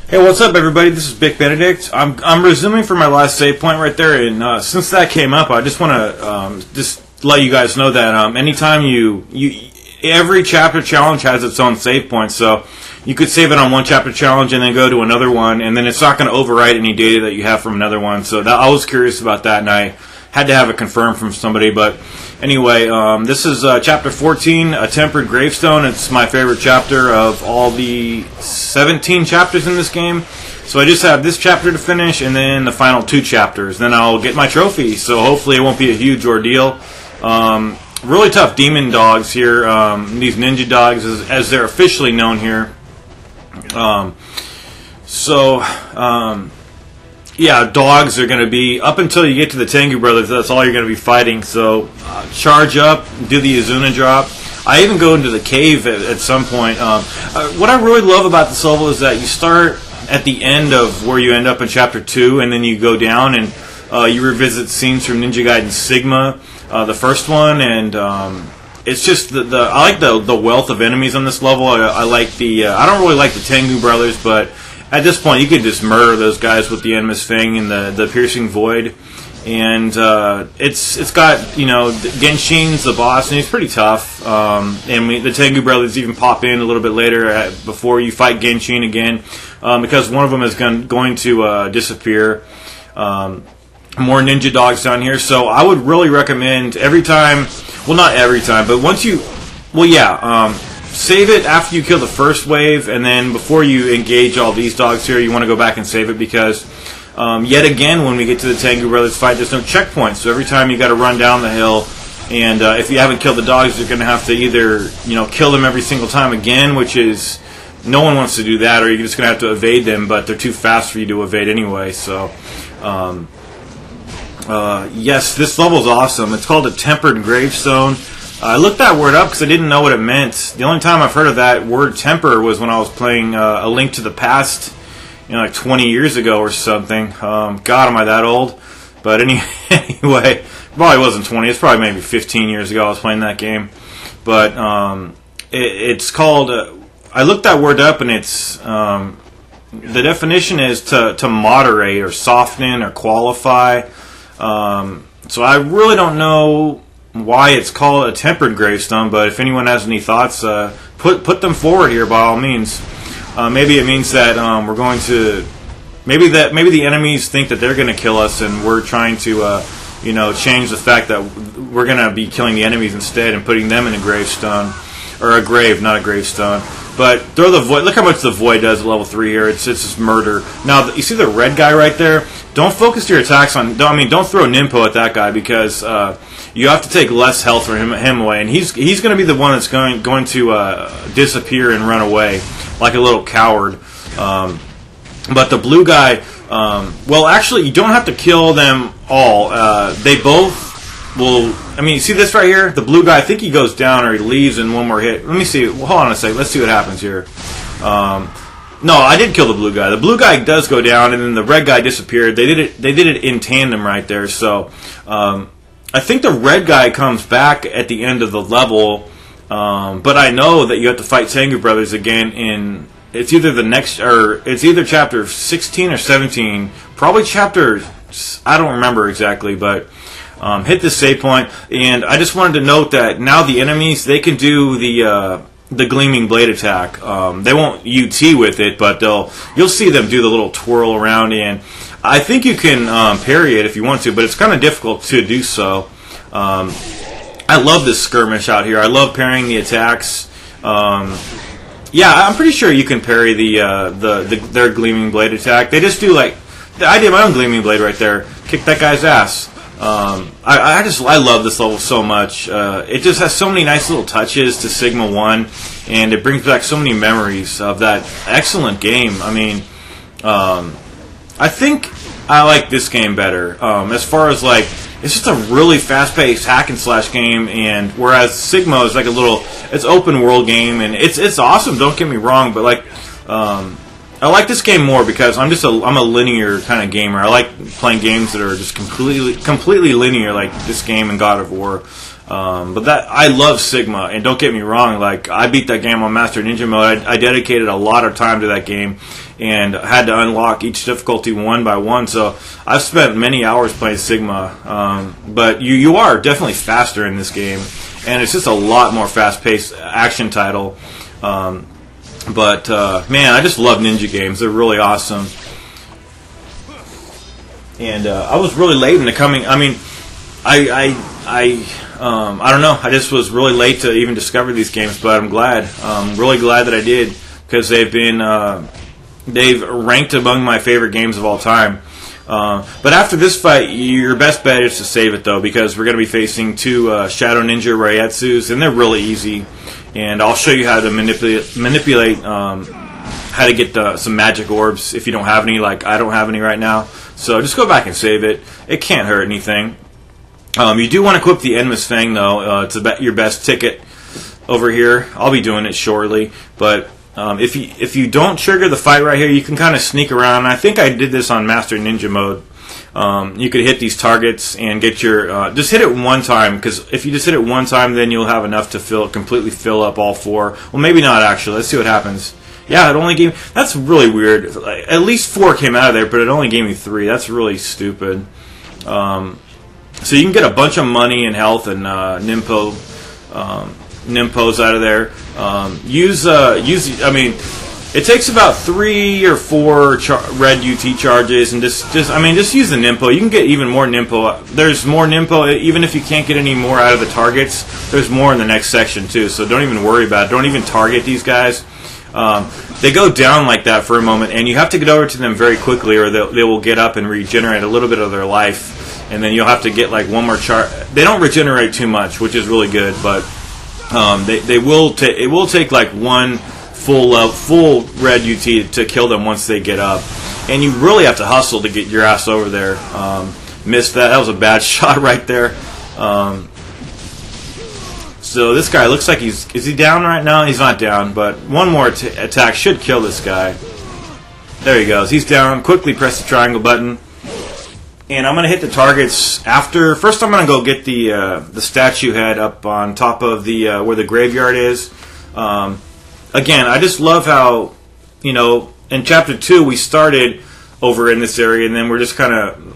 Hey, what's up, everybody? This is Big Benedict. I'm resuming for my last save point right there, and since that came up, I just want to just let you guys know that anytime every chapter challenge has its own save point, so you could save it on one chapter challenge and then go to another one, and then it's not going to overwrite any data that you have from another one. So I was curious about that, and I had to have it confirmed from somebody. But anyway, this is chapter 14, A Tempered Gravestone. It's my favorite chapter of all the 17 chapters in this game. So I just have this chapter to finish, and then the final 2 chapters. Then I'll get my trophy, so hopefully it won't be a huge ordeal. Really tough demon dogs here, these ninja dogs, as they're officially known here. Yeah, dogs are going to be, up until you get to the Tengu Brothers, that's all you're going to be fighting. So charge up, do the Izuna drop. I even go into the cave at some point. What I really love about this level is that you start at the end of where you end up in Chapter 2, and then you go down and you revisit scenes from Ninja Gaiden Sigma, the first one, and it's just I like the wealth of enemies on this level. I like I don't really like the Tengu Brothers, but at this point, you can just murder those guys with the Endless Fang and the Piercing Void. And it's got, Genshin's the boss, and he's pretty tough. And the Tengu Brothers even pop in a little bit later before you fight Genshin again, because one of them is going to disappear. More ninja dogs down here. So I would really recommend every time, well, not every time, but once you, save it after you kill the first wave, and then before you engage all these dogs here, you want to go back and save it, because yet again, when we get to the Tengu Brothers fight, there's no checkpoint. So every time you got to run down the hill, and if you haven't killed the dogs, you're going to have to either kill them every single time again, which is, no one wants to do that, or you're just going to have to evade them, but they're too fast for you to evade anyway. So yes, this level's awesome. It's called A Tempered Gravestone. I looked that word up because I didn't know what it meant. The only time I've heard of that word temper was when I was playing A Link to the Past, like 20 years ago or something. God, am I that old? But anyway, probably wasn't 20. It's probably maybe 15 years ago I was playing that game. But it's called, I looked that word up, and it's, the definition is to moderate or soften or qualify. So I really don't know why it's called A Tempered Gravestone, but if anyone has any thoughts, put them forward here by all means. Maybe it means that we're going to, maybe the enemies think that they're going to kill us, and we're trying to change the fact that we're going to be killing the enemies instead and putting them in a gravestone, or a grave, not a gravestone. But throw the void. Look how much the void does at level 3 here. It's just murder. Now you see the red guy right there. Don't focus your attacks on. Don't throw Ninpo at that guy, because you have to take less health for him away, and he's going to be the one that's going to disappear and run away like a little coward. But the blue guy, well, actually, you don't have to kill them all. They both will. You see this right here? The blue guy, I think he goes down or he leaves in one more hit. Let me see. Hold on a second. Let's see what happens here. No, I did kill the blue guy. The blue guy does go down, and then the red guy disappeared. They did it in tandem right there. So I think the red guy comes back at the end of the level. But I know that you have to fight Tengu Brothers again in. It's either the next, or it's either chapter 16 or 17. Probably chapter. I don't remember exactly, but. Hit this save point, and I just wanted to note that now the enemies, they can do the gleaming blade attack. They won't UT with it, but you'll see them do the little twirl around, and I think you can parry it if you want to, but it's kind of difficult to do so. I love this skirmish out here. I love parrying the attacks. Yeah, I'm pretty sure you can parry their gleaming blade attack. They just do I did my own gleaming blade right there. Kick that guy's ass. I love this level so much. It just has so many nice little touches to Sigma 1, and it brings back so many memories of that excellent game. I think I like this game better. As far as it's just a really fast-paced hack and slash game, and whereas Sigma is it's open world game, and it's awesome. Don't get me wrong, but I like this game more because I'm a linear kind of gamer. I like playing games that are just completely linear, like this game and God of War. But I love Sigma, and don't get me wrong, I beat that game on Master Ninja mode. I dedicated a lot of time to that game, and had to unlock each difficulty one by one. So I've spent many hours playing Sigma, but you are definitely faster in this game, and it's just a lot more fast-paced action title. But man, I just love ninja games. They're really awesome. And I was really late into coming. I mean, I don't know. I just was really late to even discover these games, but I'm glad. Really glad that I did, because they've ranked among my favorite games of all time. But after this fight, your best bet is to save it, though, because we're going to be facing two Shadow Ninja Reiatsus, and they're really easy. And I'll show you how to manipulate how to get some magic orbs if you don't have any, like I don't have any right now. So just go back and save it. It can't hurt anything. You do want to equip the Enma's Fang, though. It's your best ticket over here. I'll be doing it shortly. But if you don't trigger the fight right here, you can kind of sneak around. I think I did this on Master Ninja mode. You could hit these targets and get your... just hit it one time, because if you just hit it one time, then you'll have enough to completely fill up all four. Well, maybe not, actually. Let's see what happens. Yeah, it only gave me... That's really weird. At least 4 came out of there, but it only gave me 3. That's really stupid. So you can get a bunch of money and health and Nimpos out of there. I mean, it takes about 3 or 4 red UT charges, and just use the Nimpo. You can get even more Nimpo. There's more Nimpo, even if you can't get any more out of the targets. There's more in the next section too, so don't even worry about it. Don't even target these guys. They go down like that for a moment, and you have to get over to them very quickly, or they will get up and regenerate a little bit of their life. And then you'll have to get like one more charge. They don't regenerate too much, which is really good, but it will take like one full red UT to kill them once they get up. And you really have to hustle to get your ass over there. Missed that. That was a bad shot right there. So this guy looks like is he down right now? He's not down, but one more attack should kill this guy. There he goes. He's down. Quickly press the triangle button. And I'm going to hit the targets after. First, I'm going to go get the statue head up on top of the where the graveyard is. Again, I just love how, in Chapter 2 we started over in this area, and then we're just kind of...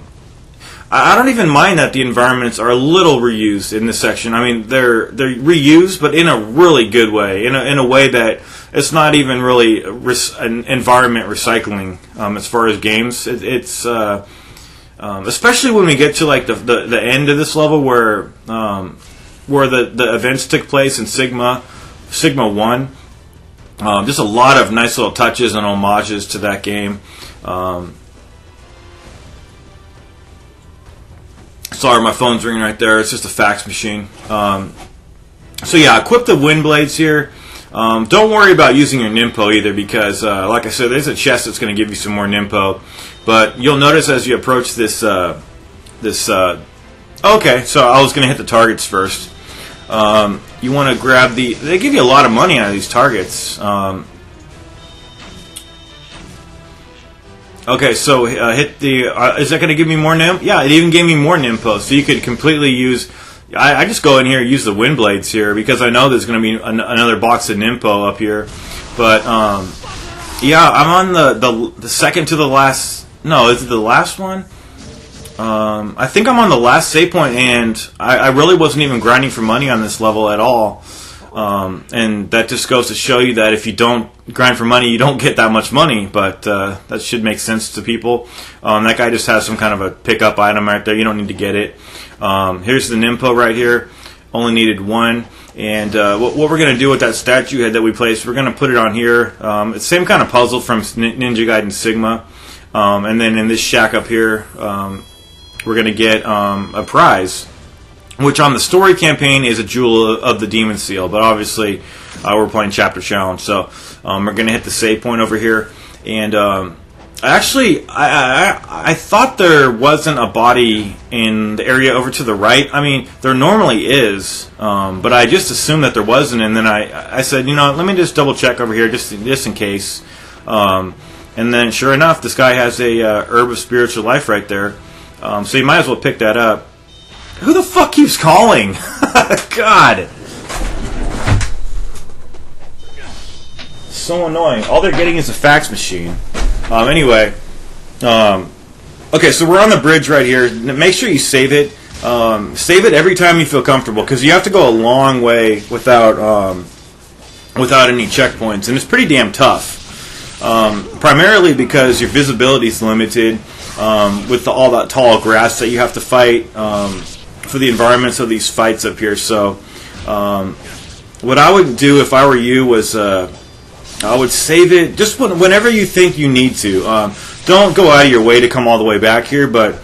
I don't even mind that the environments are a little reused in this section. I mean, they're reused, but in a really good way, in a way that it's not even really an environment recycling as far as games. It's especially when we get to like the end of this level where the events took place in Sigma 1. Just a lot of nice little touches and homages to that game. Sorry, my phone's ringing right there. It's just a fax machine. So yeah, equip the wind blades here. Don't worry about using your Nimpo either, because like I said, there's a chest that's going to give you some more Nimpo. But you'll notice as you approach this... okay, so I was going to hit the targets first. You want to grab the... They give you a lot of money out of these targets. Okay, so hit the... is that going to give me more Nimpo? Yeah, it even gave me more Nimpo. So you could completely use... I just go in here and use the wind blades here, because I know there's going to be another box of Nimpo up here. But, yeah, I'm on the second to the last... No, is it the last one? I think I'm on the last save point, and I really wasn't even grinding for money on this level at all. And that just goes to show you that if you don't grind for money, you don't get that much money. But that should make sense to people. That guy just has some kind of a pickup item right there. You don't need to get it. Here's the Nimpo right here. Only needed 1. And what we're going to do with that statue head that we placed, we're going to put it on here. It's the same kind of puzzle from Ninja Gaiden Sigma. And then in this shack up here, we're going to get a prize, which on the story campaign is a Jewel of the Demon Seal. But obviously, we're playing Chapter Challenge. So we're going to hit the save point over here. And actually, I thought there wasn't a body in the area over to the right. I mean, there normally is, but I just assumed that there wasn't. And then I said, let me just double check over here just in case. And then, sure enough, this guy has a herb of spiritual life right there. So you might as well pick that up. Who the fuck keeps calling? God. So annoying. All they're getting is a fax machine. Anyway, okay, so we're on the bridge right here. Make sure you save it. Save it every time you feel comfortable, because you have to go a long way without any checkpoints, and it's pretty damn tough. Primarily because your visibility is limited with all that tall grass that you have to fight for the environments of these fights up here. So what I would do if I were you was I would save it just whenever you think you need to. Don't go out of your way to come all the way back here, but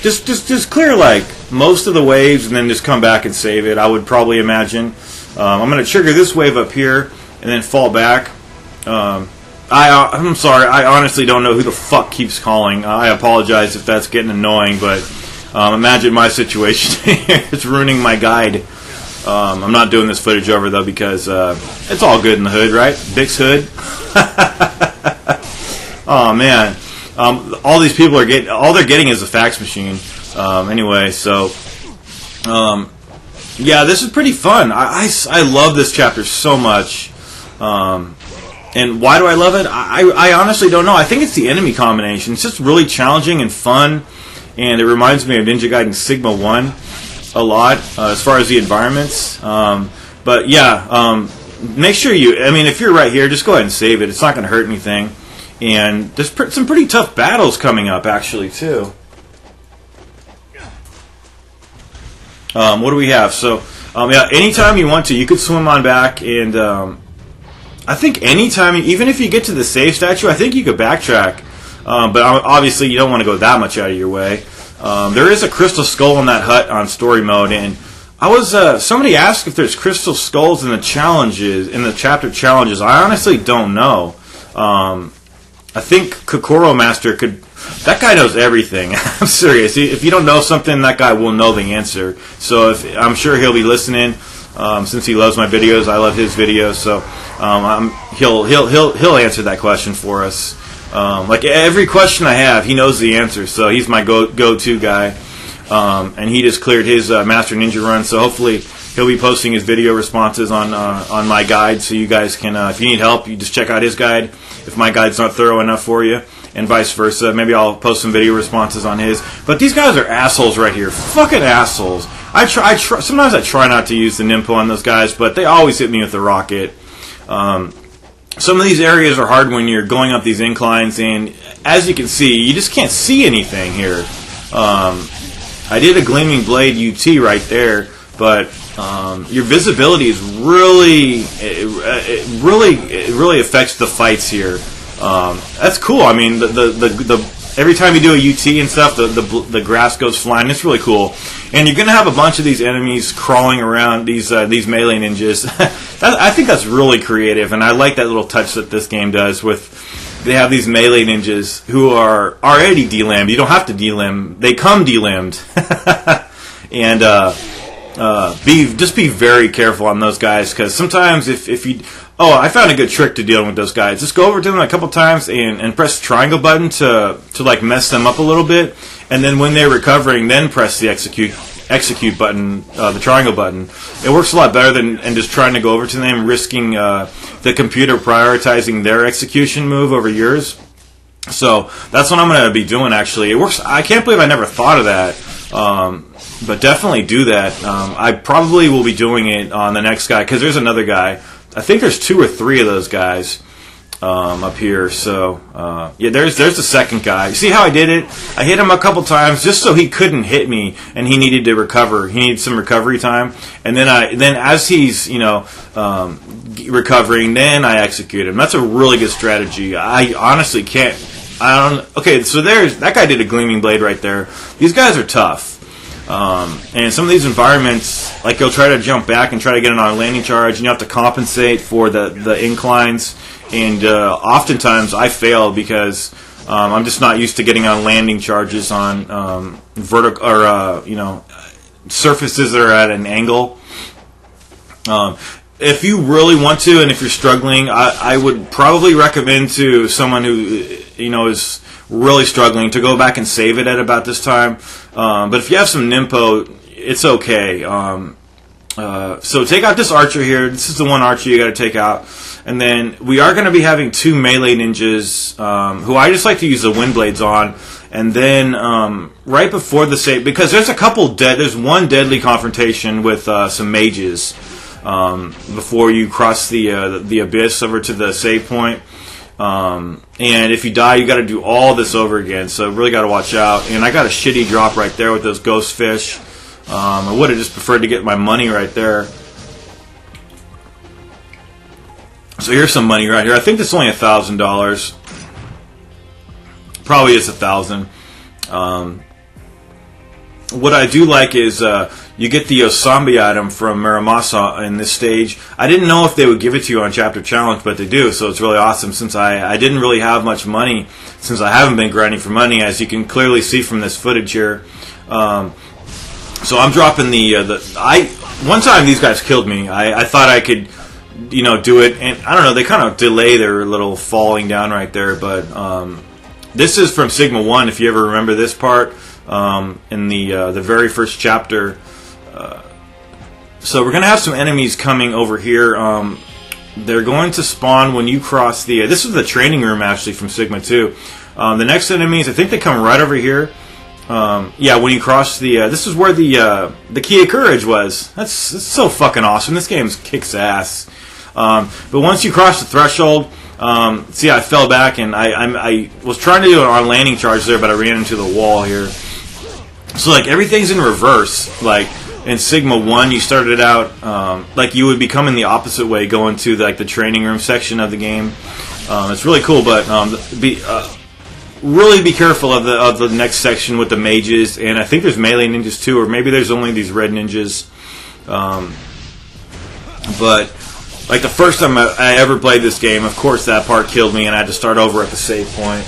just clear like most of the waves and then just come back and save it. I would probably imagine. I'm going to trigger this wave up here and then fall back. I'm sorry, I honestly don't know who the fuck keeps calling. I apologize if that's getting annoying, but imagine my situation. It's ruining my guide. I'm not doing this footage over, though, because it's all good in the hood, right? Bix hood. Oh, man. All these people are getting... All they're getting is a fax machine. Anyway, so... yeah, this is pretty fun. I love this chapter so much. And why do I love it? I honestly don't know. I think it's the enemy combination. It's just really challenging and fun, and it reminds me of Ninja Gaiden Sigma 1 a lot as far as the environments. But yeah, make sure you... I mean, if you're right here, just go ahead and save it. It's not going to hurt anything. And there's some pretty tough battles coming up, actually, too. What do we have? So, yeah, anytime you want to, you could swim on back, and... I think anytime, even if you get to the save statue, I think you could backtrack. But obviously, you don't want to go that much out of your way. There is a crystal skull in that hut on story mode, and I was somebody asked if there's crystal skulls in the challenges, in the chapter challenges. I honestly don't know. I think Kokoro Master could. That guy knows everything. I'm serious. If you don't know something, that guy will know the answer. So I'm sure he'll be listening. Since he loves my videos, I love his videos, so he'll answer that question for us. Like every question I have, he knows the answer, so he's my go-to guy. And he just cleared his Master Ninja run, so hopefully he'll be posting his video responses on my guide, so you guys can, if you need help, you just check out his guide. If my guide's not thorough enough for you, and vice versa, maybe I'll post some video responses on his. But these guys are assholes right here, fucking assholes. Sometimes I try not to use the Nimpo on those guys, but they always hit me with the rocket. Some of these areas are hard when you're going up these inclines, and as you can see, you just can't see anything here. I did a Gleaming Blade UT right there, but your visibility is really, it really affects the fights here. That's cool. I mean, every time you do a UT and stuff, the grass goes flying. It's really cool. And you're going to have a bunch of these enemies crawling around, these melee ninjas. I think that's really creative, and I like that little touch that this game does with... They have these melee ninjas who are already delimbed. You don't have to delimb. They come delimbed. And just be very careful on those guys, because sometimes if you... Oh, I found a good trick to dealing with those guys. Just go over to them a couple times and press the triangle button to like mess them up a little bit, and then when they're recovering, then press the execute button, the triangle button. It works a lot better than just trying to go over to them, risking the computer prioritizing their execution move over yours. So that's what I'm going to be doing. Actually, it works. I can't believe I never thought of that. But definitely do that. I probably will be doing it on the next guy, because there's another guy. I think there's 2 or 3 of those guys up here. So yeah, there's the second guy. You see how I did it? I hit him a couple times just so he couldn't hit me, and he needed to recover. He needed some recovery time, and then as he's recovering, then I execute him. That's a really good strategy. I honestly can't. Okay, so that guy did a Gleaming Blade right there. These guys are tough. And some of these environments, like you'll try to jump back and try to get it on a landing charge, and you have to compensate for the inclines, and oftentimes I fail because I'm just not used to getting on landing charges on vertical or surfaces that are at an angle. If you really want to, and if you're struggling, I would probably recommend to someone who is really struggling to go back and save it at about this time. But if you have some Nimpo, it's okay. So take out this archer here. This is the one archer you got to take out. And then we are going to be having 2 melee ninjas, who I just like to use the wind blades on. And then right before the save, because there's a couple there's one deadly confrontation with some mages before you cross the abyss over to the save point. And if you die, you got to do all this over again. So really got to watch out. And I got a shitty drop right there with those ghost fish. I would have just preferred to get my money right there. So here's some money right here. I think this is only $1,000. Probably is 1,000. What I do like is you get the Osambi item from Muramasa in this stage. I didn't know if they would give it to you on Chapter Challenge, but they do, so it's really awesome. Since I didn't really have much money, since I haven't been grinding for money, as you can clearly see from this footage here. So I'm dropping one time these guys killed me. I thought I could, do it, and I don't know, they kind of delay their little falling down right there, but this is from Sigma 1, if you ever remember this part, in the very first chapter. So we're going to have some enemies coming over here. They're going to spawn when you cross this is the training room, actually, from Sigma 2. The next enemies, I think they come right over here. Yeah, when you cross this is where the Key of Courage was. That's so fucking awesome. This game kicks ass. But once you cross the threshold, see, I fell back, and I was trying to do it on landing charge there, but I ran into the wall here. So, like, everything's in reverse. Like, in Sigma 1, you started out, like, you would be coming the opposite way, going to, the training room section of the game. It's really cool, but really be careful of the next section with the mages, and I think there's melee ninjas too, or maybe there's only these red ninjas. But like the first time I ever played this game, of course that part killed me, and I had to start over at the save point.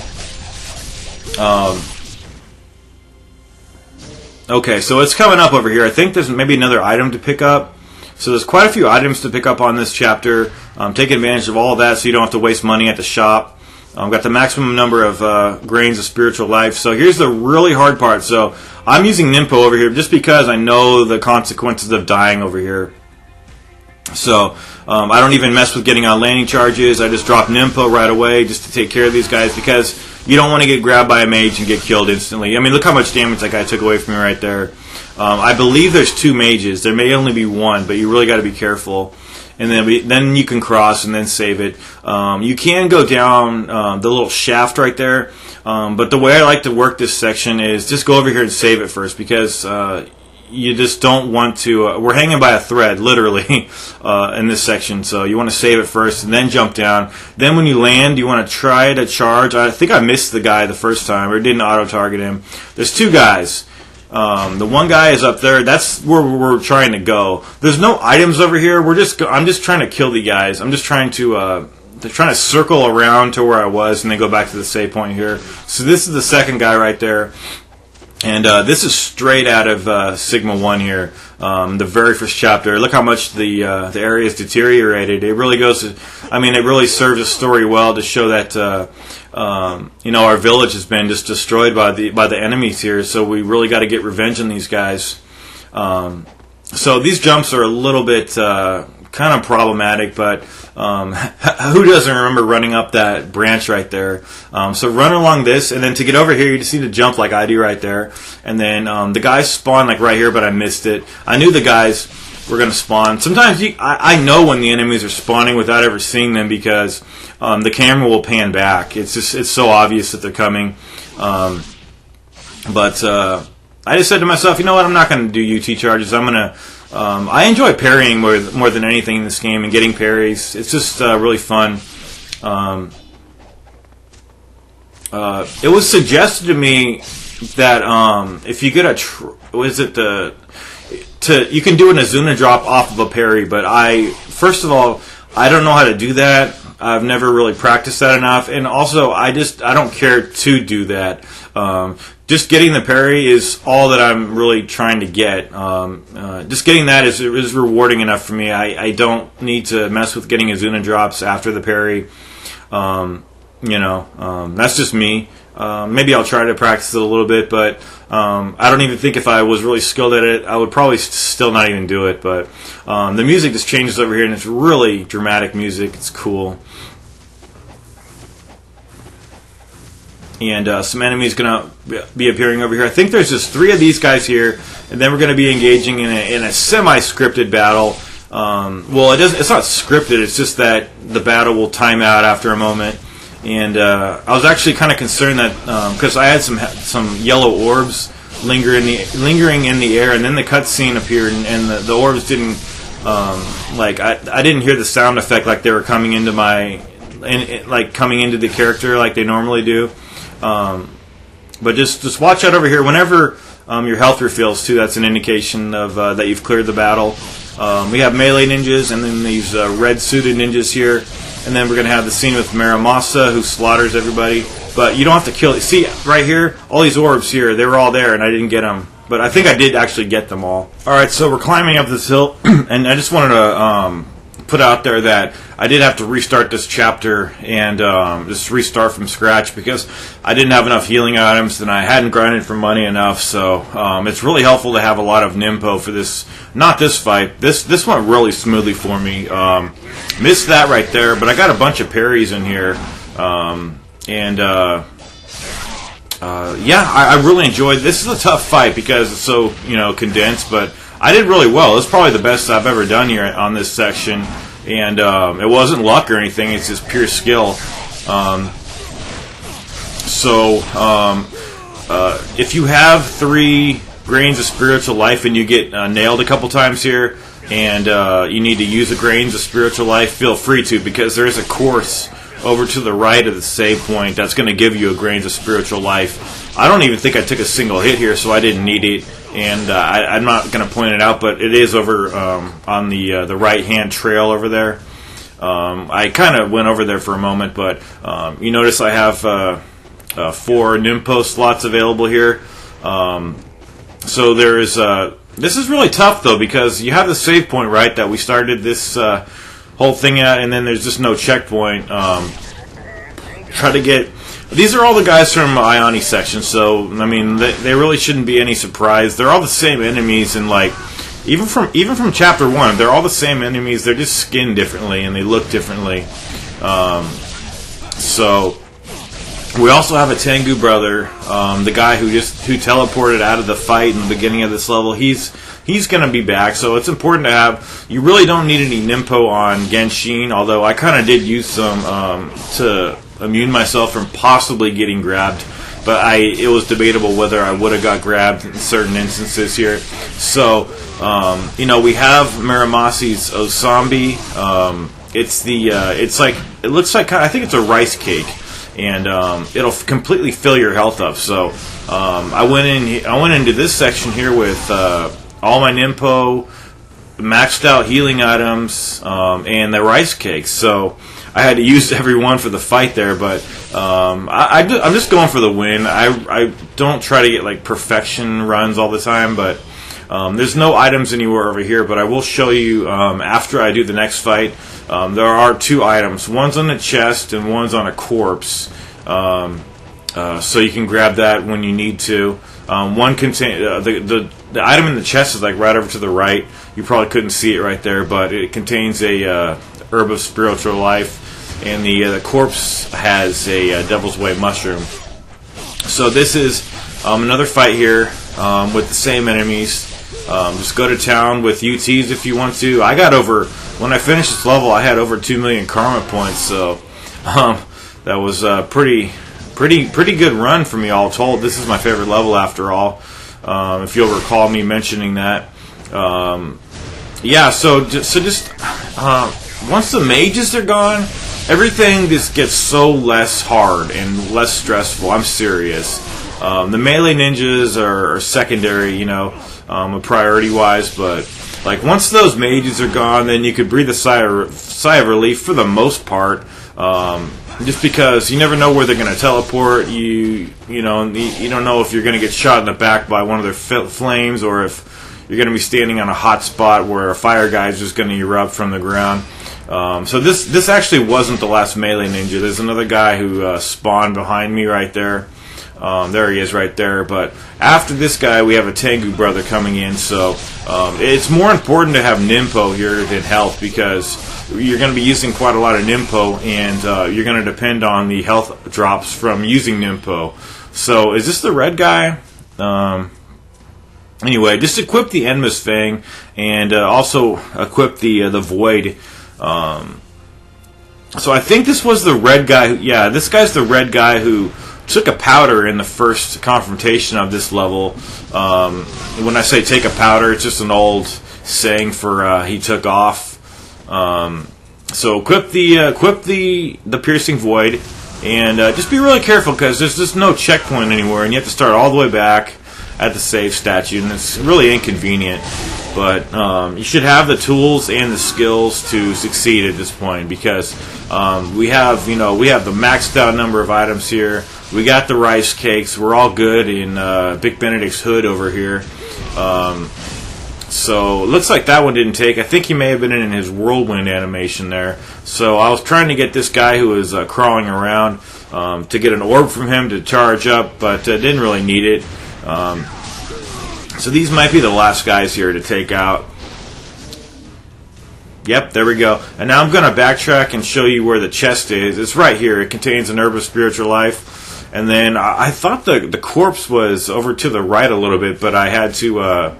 Okay, so it's coming up over here. I think there's maybe another item to pick up. So there's quite a few items to pick up on this chapter. Take advantage of all of that so you don't have to waste money at the shop. Got the maximum number of grains of spiritual life. So here's the really hard part. So I'm using Ninpo over here just because I know the consequences of dying over here. So I don't even mess with getting on landing charges. I just drop Ninpo right away just to take care of these guys, because you don't want to get grabbed by a mage and get killed instantly. I mean, look how much damage that guy took away from me right there. I believe there's 2 mages. There may only be 1, but you really got to be careful. And then you can cross and then save it. You can go down the little shaft right there. But the way I like to work this section is just go over here and save it first, because you just don't want to... we're hanging by a thread, literally, in this section. So you want to save it first and then jump down. Then when you land, you want to try to charge. I think I missed the guy the first time, or didn't auto-target him. There's 2 guys. The one guy is up there. That's where we're trying to go. There's no items over here. I'm just trying to kill the guys. I'm just trying to circle around to where I was and then go back to the save point here. So this is the second guy right there. And this is straight out of Sigma 1 here, the very first chapter. Look how much the area is deteriorated. It really goes to, I mean, it really serves the story well to show that our village has been just destroyed by the enemies here. So we really got to get revenge on these guys. So these jumps are a little bit kind of problematic, but who doesn't remember running up that branch right there? So run along this, and then to get over here, you just need to jump like I do right there. And then the guys spawn like right here, but I missed it. I knew the guys were going to spawn. Sometimes I know when the enemies are spawning without ever seeing them, because the camera will pan back. It's so obvious that they're coming. But I just said to myself, you know what? I'm not going to do UT charges. I'm going to... I enjoy parrying more than anything in this game, and getting parries. It's just really fun. It was suggested to me that if you get you can do an Azuna drop off of a parry, but first of all, I don't know how to do that. I've never really practiced that enough, and also I don't care to do that. Just getting the parry is all that I'm really trying to get. Just getting that is rewarding enough for me. I don't need to mess with getting Azuna drops after the parry. That's just me. Maybe I'll try to practice it a little bit, but I don't even think if I was really skilled at it, I would probably still not even do it. But the music just changes over here, and it's really dramatic music. It's cool. And some enemies going to be appearing over here. I think there's just 3 of these guys here, and then we're going to be engaging in a semi-scripted battle. Well, it's not scripted. It's just that the battle will time out after a moment. And I was actually kind of concerned that because I had some yellow orbs lingering in the air, and then the cutscene appeared, and the orbs didn't I didn't hear the sound effect like they were coming into coming into the character like they normally do. But just watch out over here. Whenever your health refills too, that's an indication of that you've cleared the battle. We have melee ninjas, and then these red suited ninjas here. And then we're going to have the scene with Muramasa, who slaughters everybody. But you don't have to kill it. See, right here, all these orbs here, they were all there, and I didn't get them. But I think I did actually get them all. Alright, so we're climbing up this hill, and I just wanted to put out there that I did have to restart this chapter and just restart from scratch because I didn't have enough healing items and I hadn't grinded for money enough. So it's really helpful to have a lot of Nimpo for this. Not this fight. This went really smoothly for me. Missed that right there, but I got a bunch of parries in here. Yeah, I really enjoyed. This is a tough fight because it's so condensed, but I did really well. It's probably the best I've ever done here on this section, and it wasn't luck or anything. It's just pure skill. If you have 3 grains of spiritual life and you get nailed a couple times here, and you need to use the grains of spiritual life, feel free to, because there is a course over to the right of the save point that's going to give you a grains of spiritual life. I don't even think I took a single hit here, so I didn't need it. And I'm not going to point it out, but it is over on the right-hand trail over there. I kind of went over there for a moment, but you notice I have 4 Nimpo slots available here. So there's this is really tough, though, because you have the save point, right, that we started this whole thing at, and then there's just no checkpoint. Try to get... These are all the guys from Ioni's section, so I mean they really shouldn't be any surprise. They're all the same enemies, and even from chapter 1, they're all the same enemies. They're just skinned differently and they look differently. So we also have a Tengu brother, the guy who teleported out of the fight in the beginning of this level. He's going to be back, so it's important to have. You really don't need any Nimpo on Genshin, although I kind of did use some to immune myself from possibly getting grabbed, but it was debatable whether I would have got grabbed in certain instances here. So we have Muramasi's Osambi. It looks like, I think it's a rice cake, and it'll completely fill your health up. So I went into this section here with all my Nimpo, maxed out healing items, and the rice cakes. So I had to use every one for the fight there, but I'm just going for the win. I don't try to get perfection runs all the time, but there's no items anywhere over here. But I will show you after I do the next fight. There are 2 items. One's on the chest and one's on a corpse. So you can grab that when you need to. One contain the item in the chest is right over to the right. You probably couldn't see it right there, but it contains a herb of spiritual life. And the corpse has a Devil's Way mushroom. So this is another fight here with the same enemies. Just go to town with UTs if you want to. When I finished this level, I had over 2 million karma points. So that was a pretty good run for me all told. This is my favorite level after all. If you'll recall me mentioning that. Once the mages are gone, everything just gets so less hard and less stressful. I'm serious. The melee ninjas are secondary, priority-wise, but once those mages are gone, then you could breathe a sigh of relief for the most part. Just because you never know where they're going to teleport. You don't know if you're going to get shot in the back by one of their flames, or if you're going to be standing on a hot spot where a fire guy is just going to erupt from the ground. So this actually wasn't the last melee ninja. There's another guy who spawned behind me right there. There he is right there. But after this guy, we have a Tengu brother coming in. So it's more important to have Ninpo here than health, because you're going to be using quite a lot of Ninpo, and you're going to depend on the health drops from using Ninpo. So is this the red guy? Anyway, just equip the Endless Fang, and also equip the Void. So I think this was the red guy. Yeah, this guy's the red guy who took a powder in the first confrontation of this level. When I say take a powder, it's just an old saying for he took off. So equip the piercing void, and just be really careful, because there's just no checkpoint anywhere, and you have to start all the way back at the save statue, and it's really inconvenient. But you should have the tools and the skills to succeed at this point, because we have the maxed out number of items here. We got the rice cakes. We're all good in Big Benedict's hood over here. So it looks like that one didn't take. I think he may have been in his whirlwind animation there. So I was trying to get this guy who was crawling around to get an orb from him to charge up, but didn't really need it. So these might be the last guys here to take out. Yep, there we go. And now I'm going to backtrack and show you where the chest is. It's right here. It contains an herb of spiritual life. And then I thought the corpse was over to the right a little bit, but I had to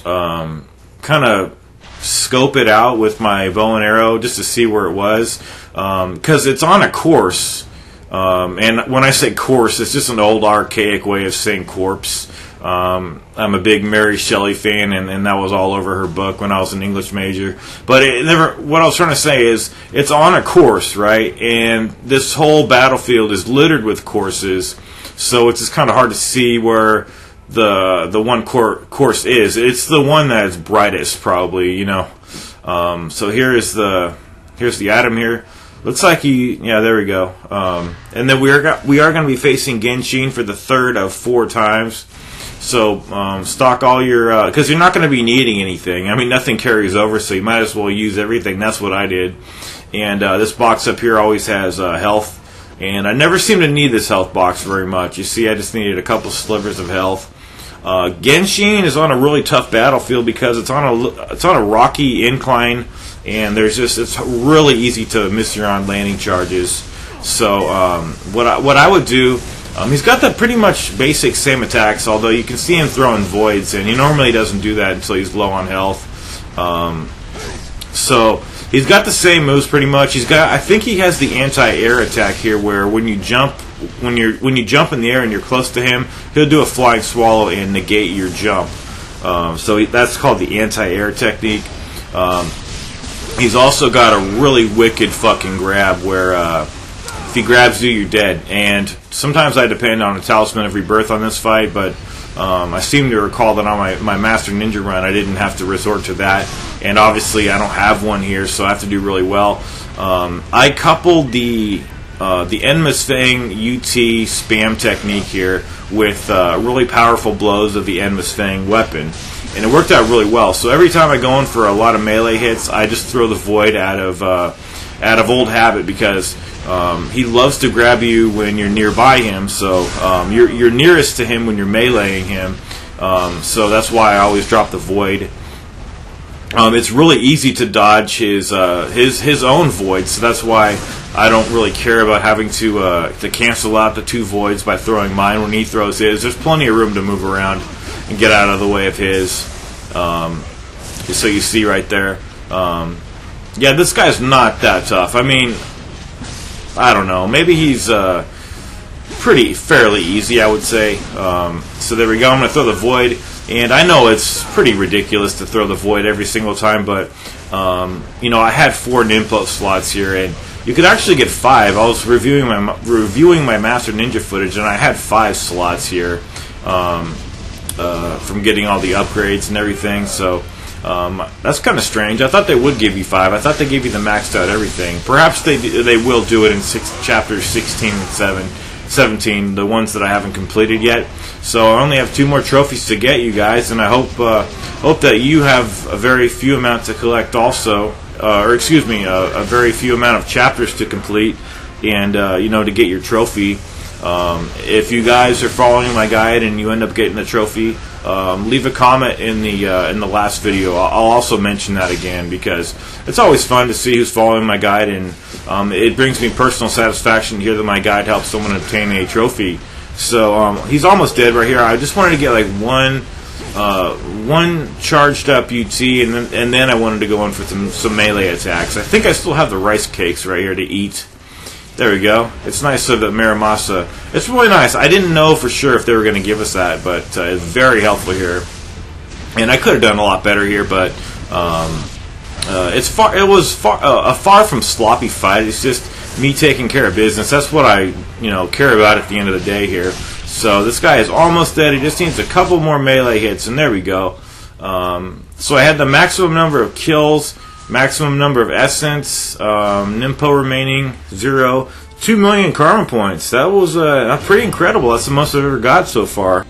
kind of scope it out with my bow and arrow just to see where it was, because it's on a course. And when I say course, it's just an old archaic way of saying corpse. I'm a big Mary Shelley fan, and that was all over her book when I was an English major. But what I was trying to say is, it's on a course, right? And this whole battlefield is littered with courses, so it's just kind of hard to see where the one course is. It's the one that's brightest, probably, you know. So here's the item here. Looks like there we go. And then we are going to be facing Genshin for the third of 4 times. So stock all your, because you're not going to be needing anything. I mean, nothing carries over, so you might as well use everything. That's what I did. And this box up here always has health. And I never seem to need this health box very much. You see, I just needed a couple slivers of health. Genshin is on a really tough battlefield because it's on a rocky incline, and it's really easy to miss your on landing charges. So what I would do, he's got the pretty much basic same attacks, although you can see him throwing voids, and he normally doesn't do that until he's low on health. So he's got the same moves pretty much. I think he has the anti-air attack here, where when you jump in the air and you're close to him, he'll do a flying swallow and negate your jump. So that's called the anti-air technique. He's also got a really wicked fucking grab where if he grabs you, you're dead. And sometimes I depend on a Talisman of Rebirth on this fight, but I seem to recall that on my Master Ninja run, I didn't have to resort to that. And obviously, I don't have one here, so I have to do really well. I coupled the Endless Fang UT spam technique here with really powerful blows of the Endless Fang weapon, and it worked out really well. So every time I go in for a lot of melee hits, I just throw the void out of old habit, because he loves to grab you when you're nearby him. So you're nearest to him when you're meleeing him. So that's why I always drop the void. It's really easy to dodge his own voids, so that's why I don't really care about having to cancel out the 2 voids by throwing mine when he throws his. There's plenty of room to move around and get out of the way of his. So you see right there. Yeah, this guy's not that tough. I mean, I don't know. Maybe he's fairly easy, I would say. So there we go. I'm going to throw the void. And I know it's pretty ridiculous to throw the void every single time, but I had 4 Ninpo slots here, and you could actually get 5. I was reviewing my Master Ninja footage, and I had 5 slots here from getting all the upgrades and everything. So that's kind of strange. I thought they would give you 5. I thought they gave you the maxed out everything. Perhaps they will do it in chapters 16 and 17, the ones that I haven't completed yet. So I only have 2 more trophies to get, you guys, and I hope that you have a very few amount to collect also. or excuse me, a very few amount of chapters to complete, and you know, to get your trophy. If you guys are following my guide and you end up getting the trophy, leave a comment in the last video. I'll also mention that again, because it's always fun to see who's following my guide, and it brings me personal satisfaction to hear that my guide helped someone obtain a trophy. So he's almost dead right here. I just wanted to get like one charged up UT, and then I wanted to go in for some melee attacks. I think I still have the rice cakes right here to eat. There we go. It's nice of the Maramasa. It's really nice. I didn't know for sure if they were going to give us that, but it's very helpful here. And I could have done a lot better here, but it was a far from sloppy fight. It's just me taking care of business. That's what I care about at the end of the day here. So this guy is almost dead. He just needs a couple more melee hits, and there we go. So I had the maximum number of kills. Maximum number of essence, Nimpo remaining 0, 2 million karma points. That was pretty incredible. That's the most I've ever got so far.